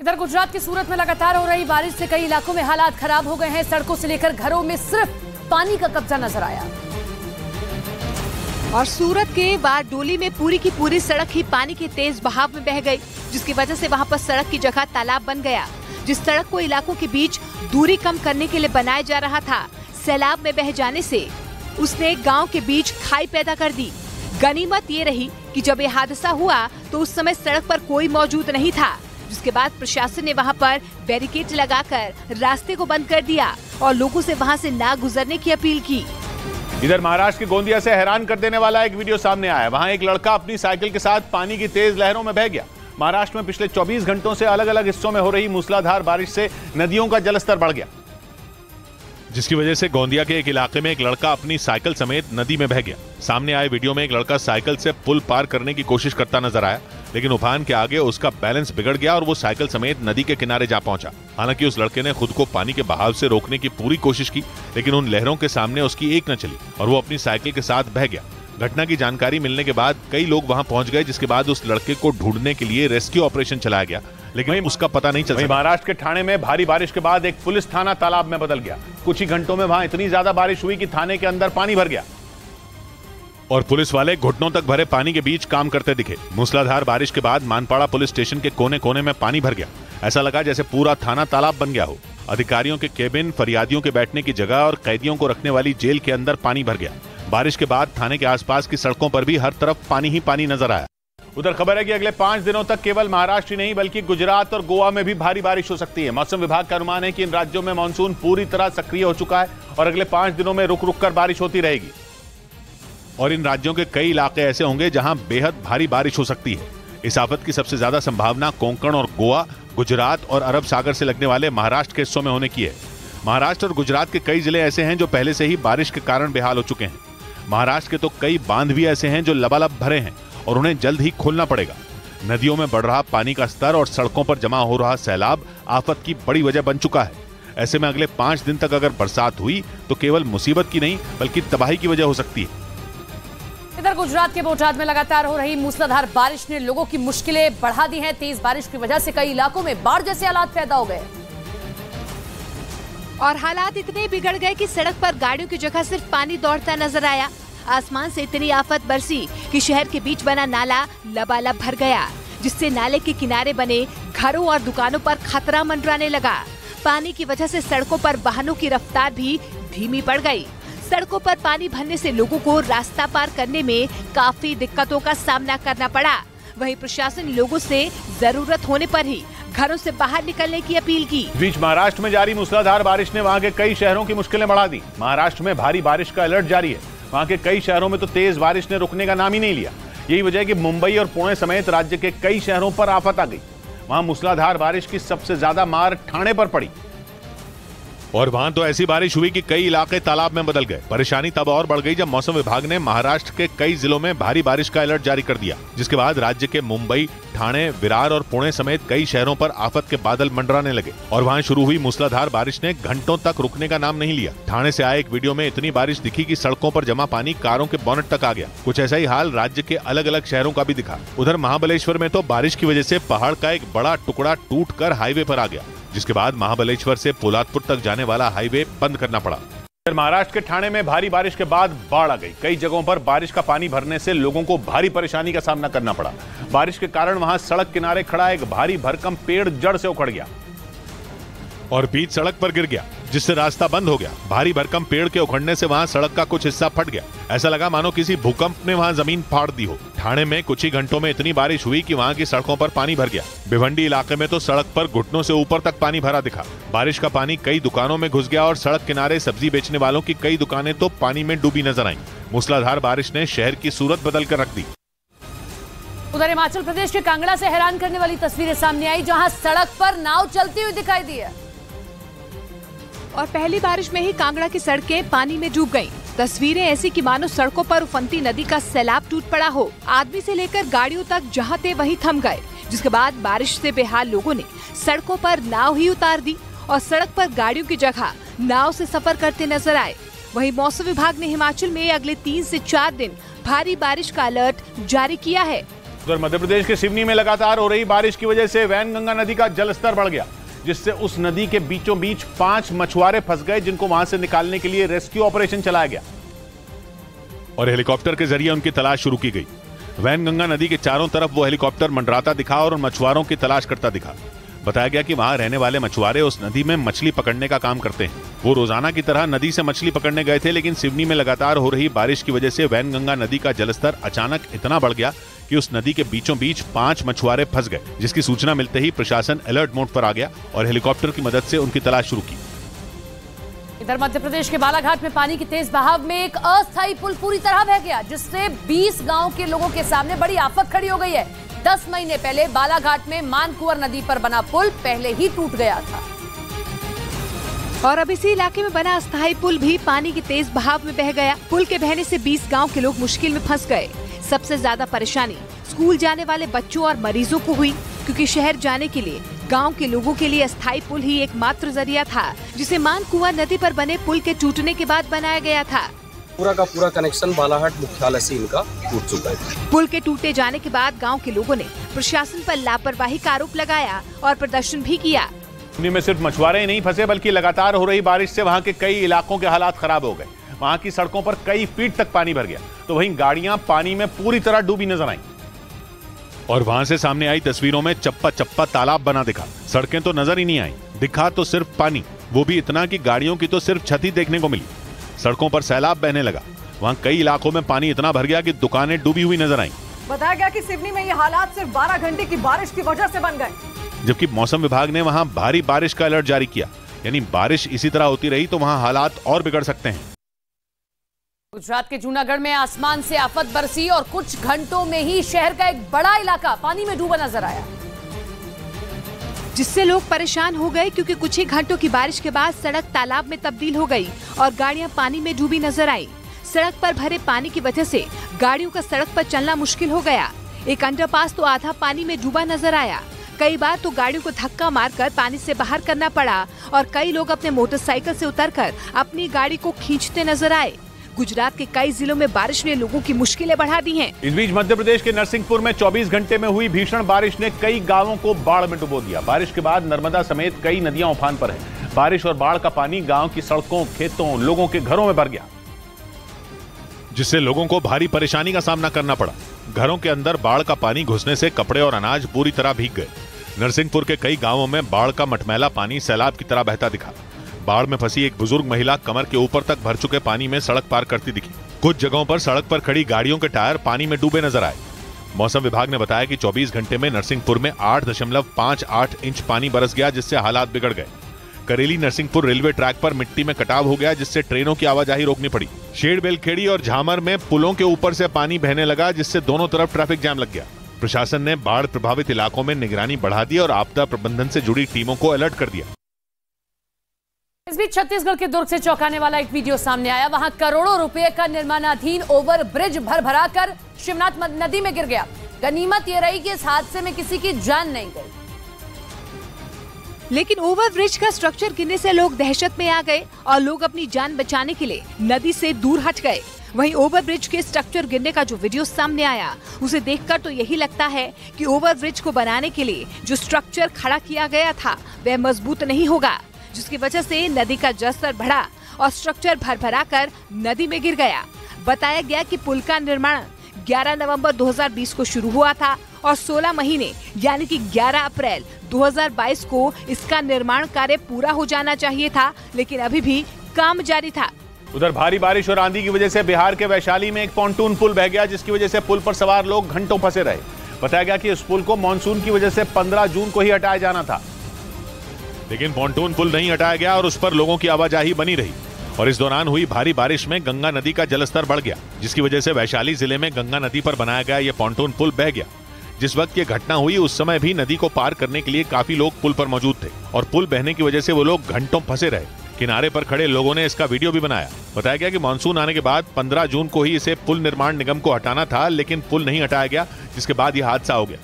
इधर गुजरात के सूरत में लगातार हो रही बारिश से कई इलाकों में हालात खराब हो गए हैं। सड़कों से लेकर घरों में सिर्फ पानी का कब्जा नजर आया। और सूरत के बारडोली में पूरी की पूरी सड़क ही पानी के तेज बहाव में बह गई, जिसकी वजह से वहां पर सड़क की जगह तालाब बन गया। जिस सड़क को इलाकों के बीच दूरी कम करने के लिए बनाया जा रहा था, सैलाब में बह जाने से उसने गांव के बीच खाई पैदा कर दी। गनीमत ये रही कि जब ये हादसा हुआ तो उस समय सड़क पर कोई मौजूद नहीं था, जिसके बाद प्रशासन ने वहां पर बैरिकेड लगाकर रास्ते को बंद कर दिया और लोगों से वहां से ना गुजरने की अपील की। इधर महाराष्ट्र के गोंदिया से हैरान कर देने वाला एक वीडियो सामने आया। वहां एक लड़का अपनी साइकिल के साथ पानी की तेज लहरों में बह गया। महाराष्ट्र में पिछले 24 घंटों से अलग अलग हिस्सों में हो रही मूसलाधार बारिश से नदियों का जलस्तर बढ़ गया, जिसकी वजह से गोंदिया के एक इलाके में एक लड़का अपनी साइकिल समेत नदी में बह गया। सामने आए वीडियो में एक लड़का साइकिल से पुल पार करने की कोशिश करता नजर आया, लेकिन उफान के आगे उसका बैलेंस बिगड़ गया और वो साइकिल समेत नदी के किनारे जा पहुंचा। हालांकि उस लड़के ने खुद को पानी के बहाव से रोकने की पूरी कोशिश की, लेकिन उन लहरों के सामने उसकी एक न चली और वो अपनी साइकिल के साथ बह गया। घटना की जानकारी मिलने के बाद कई लोग वहां पहुंच गए, जिसके बाद उस लड़के को ढूंढने के लिए रेस्क्यू ऑपरेशन चलाया गया, लेकिन उसका पता नहीं चला। महाराष्ट्र के ठाणे में भारी बारिश के बाद एक पुलिस थाना तालाब में बदल गया। कुछ ही घंटों में वहां इतनी ज्यादा बारिश हुई कि थाने के अंदर पानी भर गया और पुलिस वाले घुटनों तक भरे पानी के बीच काम करते दिखे। मूसलाधार बारिश के बाद मानपाड़ा पुलिस स्टेशन के कोने कोने में पानी भर गया। ऐसा लगा जैसे पूरा थाना तालाब बन गया हो। अधिकारियों के केबिन, फरियादियों के बैठने की जगह और कैदियों को रखने वाली जेल के अंदर पानी भर गया। बारिश के बाद थाने के आसपास की सड़कों पर भी हर तरफ पानी ही पानी नजर आया। उधर खबर है कि अगले 5 दिनों तक केवल महाराष्ट्र ही नहीं बल्कि गुजरात और गोवा में भी भारी बारिश हो सकती है। मौसम विभाग का अनुमान है कि इन राज्यों में मानसून पूरी तरह सक्रिय हो चुका है और अगले 5 दिनों में रुक रुक कर बारिश होती रहेगी। और इन राज्यों के कई इलाके ऐसे होंगे जहां बेहद भारी बारिश हो सकती है। इस आफत की सबसे ज्यादा संभावना कोंकण और गोवा, गुजरात और अरब सागर से लगने वाले महाराष्ट्र के हिस्सों में होने की है। महाराष्ट्र और गुजरात के कई जिले ऐसे हैं जो पहले से ही बारिश के कारण बेहाल हो चुके हैं। महाराष्ट्र के तो कई बांध भी ऐसे हैं जो लबालब भरे हैं और उन्हें जल्द ही खोलना पड़ेगा। नदियों में बढ़ रहा पानी का स्तर और सड़कों पर जमा हो रहा सैलाब आफत की बड़ी वजह बन चुका है। ऐसे में अगले 5 दिन तक अगर बरसात हुई तो केवल मुसीबत की नहीं बल्कि तबाही की वजह हो सकती है। इधर गुजरात के बोटाद में लगातार हो रही मूसलाधार बारिश ने लोगों की मुश्किलें बढ़ा दी हैं। तेज बारिश की वजह से कई इलाकों में बाढ़ जैसे हालात पैदा हो गए और हालात इतने बिगड़ गए कि सड़क पर गाड़ियों की जगह सिर्फ पानी दौड़ता नजर आया। आसमान से इतनी आफत बरसी कि शहर के बीच बना नाला लबालब भर गया, जिससे नाले के किनारे बने घरों और दुकानों पर खतरा मंडराने लगा। पानी की वजह से सड़कों पर वाहनों की रफ्तार भी धीमी पड़ गई। सड़कों पर पानी भरने से लोगों को रास्ता पार करने में काफी दिक्कतों का सामना करना पड़ा। वहीं प्रशासन लोगों से जरूरत होने पर ही घरों से बाहर निकलने की अपील की। बीच महाराष्ट्र में जारी मूसलाधार बारिश ने वहां के कई शहरों की मुश्किलें बढ़ा दी। महाराष्ट्र में भारी बारिश का अलर्ट जारी है। वहां के कई शहरों में तो तेज बारिश ने रुकने का नाम ही नहीं लिया। यही वजह है कि मुंबई और पुणे समेत राज्य के कई शहरों पर आफत आ गई। वहां मूसलाधार बारिश की सबसे ज्यादा मार ठाणे पर पड़ी और वहां तो ऐसी बारिश हुई कि कई इलाके तालाब में बदल गए। परेशानी तब और बढ़ गई जब मौसम विभाग ने महाराष्ट्र के कई जिलों में भारी बारिश का अलर्ट जारी कर दिया, जिसके बाद राज्य के मुंबई, ठाणे, विरार और पुणे समेत कई शहरों पर आफत के बादल मंडराने लगे और वहां शुरू हुई मूसलाधार बारिश ने घंटों तक रुकने का नाम नहीं लिया। ठाणे से आए एक वीडियो में इतनी बारिश दिखी कि सड़कों पर जमा पानी कारों के बोनट तक आ गया। कुछ ऐसा ही हाल राज्य के अलग अलग शहरों का भी दिखा। उधर महाबलेश्वर में तो बारिश की वजह से पहाड़ का एक बड़ा टुकड़ा टूट कर हाईवे पर आ गया, जिसके बाद महाबलेश्वर से पोलादपुर तक जाने वाला हाईवे बंद करना पड़ा। महाराष्ट्र के ठाणे में भारी बारिश के बाद बाढ़ आ गई। कई जगहों पर बारिश का पानी भरने से लोगों को भारी परेशानी का सामना करना पड़ा। बारिश के कारण वहां सड़क किनारे खड़ा एक भारी भरकम पेड़ जड़ से उखड़ गया और बीच सड़क पर गिर गया, जिससे रास्ता बंद हो गया। भारी भरकम पेड़ के उखड़ने से वहां सड़क का कुछ हिस्सा फट गया। ऐसा लगा मानो किसी भूकंप ने वहां जमीन फाड़ दी हो। ठाणे में कुछ ही घंटों में इतनी बारिश हुई कि वहां की सड़कों पर पानी भर गया। भिवंडी इलाके में तो सड़क पर घुटनों से ऊपर तक पानी भरा दिखा। बारिश का पानी कई दुकानों में घुस गया और सड़क किनारे सब्जी बेचने वालों की कई दुकानें तो पानी में डूबी नजर आईं। मूसलाधार बारिश ने शहर की सूरत बदल कर रख दी। उधर हिमाचल प्रदेश के कांगड़ा से हैरान करने वाली तस्वीरें सामने आई, जहां सड़क पर नाव चलती हुई दिखाई दी है और पहली बारिश में ही कांगड़ा की सड़कें पानी में डूब गईं। तस्वीरें ऐसी कि मानो सड़कों पर उफनती नदी का सैलाब टूट पड़ा हो। आदमी से लेकर गाड़ियों तक जहाँ थे वहीं थम गए, जिसके बाद बारिश से बेहाल लोगों ने सड़कों पर नाव ही उतार दी और सड़क पर गाड़ियों की जगह नाव से सफर करते नजर आए। वहीं मौसम विभाग ने हिमाचल में अगले 3 से 4 दिन भारी बारिश का अलर्ट जारी किया है। उधर मध्य प्रदेश के सिवनी में लगातार हो रही बारिश की वजह से वैनगंगा नदी का जलस्तर बढ़ गया, जिससे उस नदी के बीचों बीच 5 मछुआरे फंस गए, जिनको वहां से निकालने के लिए रेस्क्यू ऑपरेशन चलाया गया और हेलीकॉप्टर के जरिए उनकी तलाश शुरू की गई। वैनगंगा नदी के चारों तरफ वो हेलीकॉप्टर मंडराता दिखा और उन मछुआरों की तलाश करता दिखा। बताया गया कि वहां रहने वाले मछुआरे उस नदी में मछली पकड़ने का काम करते हैं। वो रोजाना की तरह नदी से मछली पकड़ने गए थे, लेकिन सिवनी में लगातार हो रही बारिश की वजह से वैनगंगा नदी का जलस्तर अचानक इतना बढ़ गया कि उस नदी के बीचों बीच 5 मछुआरे फंस गए, जिसकी सूचना मिलते ही प्रशासन अलर्ट मोड पर आ गया और हेलीकॉप्टर की मदद से उनकी तलाश शुरू की। इधर मध्य प्रदेश के बालाघाट में पानी की तेज बहाव में एक अस्थायी पुल पूरी तरह बह गया, जिससे 20 गांव के लोगों के सामने बड़ी आफत खड़ी हो गई है। 10 महीने पहले बालाघाट में मानकुंवर नदी पर बना पुल पहले ही टूट गया था और अब इसी इलाके में बना अस्थायी पुल भी पानी की तेज बहाव में बह गया। पुल के बहने से 20 गांव के लोग मुश्किल में फंस गए। सबसे ज्यादा परेशानी स्कूल जाने वाले बच्चों और मरीजों को हुई, क्योंकि शहर जाने के लिए गांव के लोगों के लिए अस्थायी पुल ही एकमात्र जरिया था, जिसे मानकुंवर नदी पर बने पुल के टूटने के बाद बनाया गया था। पूरा का पूरा कनेक्शन बालाघाट मुख्यालय से इनका टूट चुका है। पुल के टूटे जाने के बाद गांव के लोगों ने प्रशासन पर लापरवाही का आरोप लगाया और प्रदर्शन भी किया। में सिर्फ मछुआरे ही नहीं फंसे, बल्कि लगातार हो रही बारिश से वहां के कई इलाकों के हालात खराब हो गए। वहां की सड़कों पर कई फीट तक पानी भर गया, तो वहीं गाड़ियां पानी में पूरी तरह डूबी नजर आईं। और वहां से सामने आई तस्वीरों में चप्पा चप्पा तालाब बना दिखा। सड़कें तो नजर ही नहीं आई, दिखा तो सिर्फ पानी, वो भी इतना कि गाड़ियों की तो सिर्फ छत ही देखने को मिली। सड़कों पर सैलाब बहने लगा। वहां कई इलाकों में पानी इतना भर गया कि दुकानें डूबी हुई नजर आईं। बताया गया कि सिवनी में ये हालात सिर्फ 12 घंटे की बारिश की वजह से बन गए, जबकि मौसम विभाग ने वहां भारी बारिश का अलर्ट जारी किया। यानी बारिश इसी तरह होती रही तो वहां हालात और बिगड़ सकते हैं। गुजरात के जूनागढ़ में आसमान से आफत बरसी और कुछ घंटों में ही शहर का एक बड़ा इलाका पानी में डूबा नजर आया, जिससे लोग परेशान हो गए, क्योंकि कुछ ही घंटों की बारिश के बाद सड़क तालाब में तब्दील हो गई और गाड़ियां पानी में डूबी नजर आई। सड़क पर भरे पानी की वजह से गाड़ियों का सड़क पर चलना मुश्किल हो गया। एक अंडरपास तो आधा पानी में डूबा नजर आया। कई बार तो गाड़ियों को धक्का मारकर पानी से बाहर करना पड़ा और कई लोग अपने मोटरसाइकिल से उतरकर अपनी गाड़ी को खींचते नजर आए। गुजरात के कई जिलों में बारिश ने लोगों की मुश्किलें बढ़ा दी हैं। इस बीच मध्य प्रदेश के नरसिंहपुर में 24 घंटे में हुई भीषण बारिश ने कई गांवों को बाढ़ में डुबो दिया। बारिश के बाद नर्मदा समेत कई नदियां उफान पर हैं। बारिश और बाढ़ का पानी गांव की सड़कों, खेतों, लोगों के घरों में भर गया, जिससे लोगों को भारी परेशानी का सामना करना पड़ा। घरों के अंदर बाढ़ का पानी घुसने से कपड़े और अनाज पूरी तरह भीग गए। नरसिंहपुर के कई गांवों में बाढ़ का मटमैला पानी सैलाब की तरह बहता दिखा। बाढ़ में फंसी एक बुजुर्ग महिला कमर के ऊपर तक भर चुके पानी में सड़क पार करती दिखी। कुछ जगहों पर सड़क पर खड़ी गाड़ियों के टायर पानी में डूबे नजर आए। मौसम विभाग ने बताया कि 24 घंटे में नरसिंहपुर में 8.58 इंच पानी बरस गया, जिससे हालात बिगड़ गए। करेली नरसिंहपुर रेलवे ट्रैक पर मिट्टी में कटाव हो गया, जिससे ट्रेनों की आवाजाही रोकनी पड़ी। शेरबेलखेड़ी और झामर में पुलों के ऊपर से पानी बहने लगा, जिससे दोनों तरफ ट्रैफिक जाम लग गया। प्रशासन ने बाढ़ प्रभावित इलाकों में निगरानी बढ़ा दी और आपदा प्रबंधन से जुड़ी टीमों को अलर्ट कर दिया। इस बीच छत्तीसगढ़ के दुर्ग से चौंकाने वाला एक वीडियो सामने आया। वहां करोड़ों रुपए का निर्माणाधीन ओवर ब्रिज भर कर शिवनाथ नदी में गिर गया। गनीमत यह रही कि इस हादसे में किसी की जान नहीं गई, लेकिन ओवर ब्रिज का स्ट्रक्चर गिरने से लोग दहशत में आ गए और लोग अपनी जान बचाने के लिए नदी से दूर हट गए। वहीं ओवर ब्रिज के स्ट्रक्चर गिरने का जो वीडियो सामने आया, उसे देखकर तो यही लगता है कि ओवर ब्रिज को बनाने के लिए जो स्ट्रक्चर खड़ा किया गया था वह मजबूत नहीं होगा, जिसकी वजह से नदी का जलस्तर बढ़ा और स्ट्रक्चर भरभरा कर नदी में गिर गया। बताया गया कि पुल का निर्माण 11 नवंबर 2020 को शुरू हुआ था और 16 महीने यानी कि 11 अप्रैल 2022 को इसका निर्माण कार्य पूरा हो जाना चाहिए था, लेकिन अभी भी काम जारी था। उधर भारी बारिश और आंधी की वजह से बिहार के वैशाली में एक पॉन्टून पुल बह गया, जिसकी वजह से पुल पर सवार लोग घंटों फंसे रहे। बताया गया कि इस पुल को मानसून की वजह से 15 जून को ही हटाया जाना था, लेकिन पॉन्टून पुल नहीं हटाया गया और उस पर लोगों की आवाजाही बनी रही। और इस दौरान हुई भारी बारिश में गंगा नदी का जलस्तर बढ़ गया, जिसकी वजह से वैशाली जिले में गंगा नदी पर बनाया गया यह पॉन्टून पुल बह गया। जिस वक्त ये घटना हुई उस समय भी नदी को पार करने के लिए काफी लोग पुल पर मौजूद थे और पुल बहने की वजह से वो लोग घंटों फंसे रहे। किनारे पर खड़े लोगों ने इसका वीडियो भी बनाया। बताया गया कि मानसून आने के बाद 15 जून को ही इसे पुल निर्माण निगम को हटाना था, लेकिन पुल नहीं हटाया गया, जिसके बाद यह हादसा हो गया।